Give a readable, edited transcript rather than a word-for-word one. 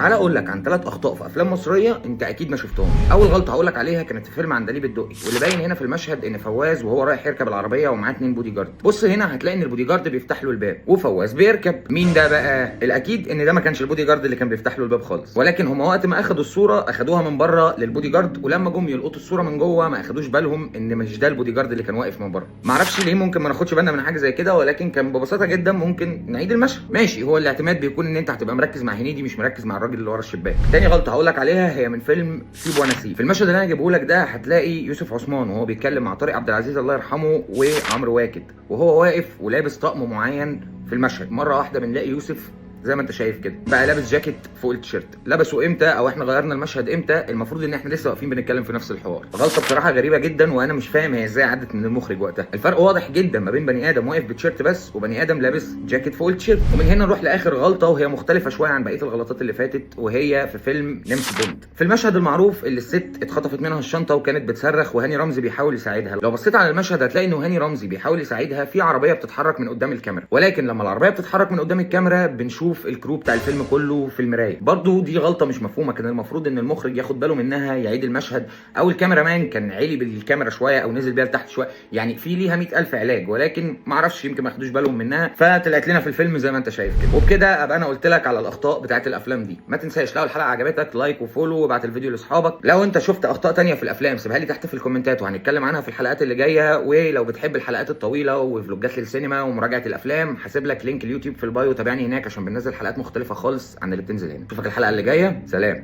تعال اقول لك عن 3 اخطاء في افلام مصريه انت اكيد ما شفتهمش. اول غلطه هقول لك عليها كانت في فيلم عندليب الدقي، واللي باين هنا في المشهد ان فواز وهو رايح يركب العربيه ومعاه 2 بودي جارد. بص هنا هتلاقي ان البودي جارد بيفتح له الباب وفواز بيركب. مين ده بقى؟ الاكيد ان ده ما كانش البودي جارد اللي كان بيفتح له الباب خالص، ولكن هم وقت ما اخدوا الصوره اخدوها من بره للبودي جارد، ولما جم يلقطوا الصوره من جوه ما اخدوش بالهم ان مش ده البودي جارد اللي كان واقف من بره. ما اعرفش ليه ممكن ما ناخدش بالنا من حاجه زي كده، ولكن كان ببساطه جدا ممكن نعيد المشهد. ماشي، هو الاعتماد بيكون ان انت هتبقى مركز مع هنيدي مش مركز مع الراجل اللي ورا الشباك. تاني غلطه هقول لك عليها هي من فيلم سيب وانا سيب. في المشهد اللي انا هجيبه لك ده هتلاقي يوسف عثمان وهو بيتكلم مع طارق عبد العزيز الله يرحمه وعمرو واكد، وهو واقف ولابس طقم معين في المشهد. مره واحده بنلاقي يوسف زي ما انت شايف كده بقى لابس جاكيت فوق التيشيرت. لبسه امتى او احنا غيرنا المشهد امتى؟ المفروض ان احنا لسه واقفين بنتكلم في نفس الحوار. غلطه بصراحه غريبه جدا، وانا مش فاهم هي ازاي عدت من المخرج وقتها. الفرق واضح جدا ما بين بني ادم واقف بتيشيرت بس وبني ادم لابس جاكيت فوق التيشيرت. ومن هنا نروح لاخر غلطه وهي مختلفه شويه عن بقيه الغلطات اللي فاتت، وهي في فيلم نمس بوند. في المشهد المعروف اللي الست اتخطفت منها الشنطه وكانت بتصرخ وهاني رمزي بيحاول يساعدها. لو بصيت على المشهد هتلاقي انه هاني رمزي بيحاول يساعدها في عربيه بتتحرك من قدام الكاميرا، ولكن لما العربيه بتتحرك من قدام الكاميرا بنشوف الكرو بتاع الفيلم كله في المرايه. برضو دي غلطه مش مفهومه، كان المفروض ان المخرج ياخد باله منها يعيد المشهد، او الكاميرا مان كان عالي بالكاميرا شويه او نزل بيها لتحت شويه، يعني في ليها 100,000 علاج، ولكن ما اعرفش يمكن ما خدوش بالهم منها فطلعت لنا في الفيلم زي ما انت شايف كده. وبكده ابقى انا قلت لك على الاخطاء بتاعت الافلام دي. ما تنساش لو الحلقه عجبتك لايك وفولو وابعت الفيديو لاصحابك. لو انت شفت اخطاء تانية في الافلام سيبها لي تحت في الكومنتات وهنتكلم عنها في الحلقات اللي جايه. ولو بتحب الحلقات الطويله وفلوجات للسينما ومراجعه الافلام هسيب لك لينك اليوتيوب في البايو، تابعني هناك عشان بننزل حلقات مختلفه خالص عن اللي بتنزل هنا. اشوفك الحلقه اللي جايه، سلام.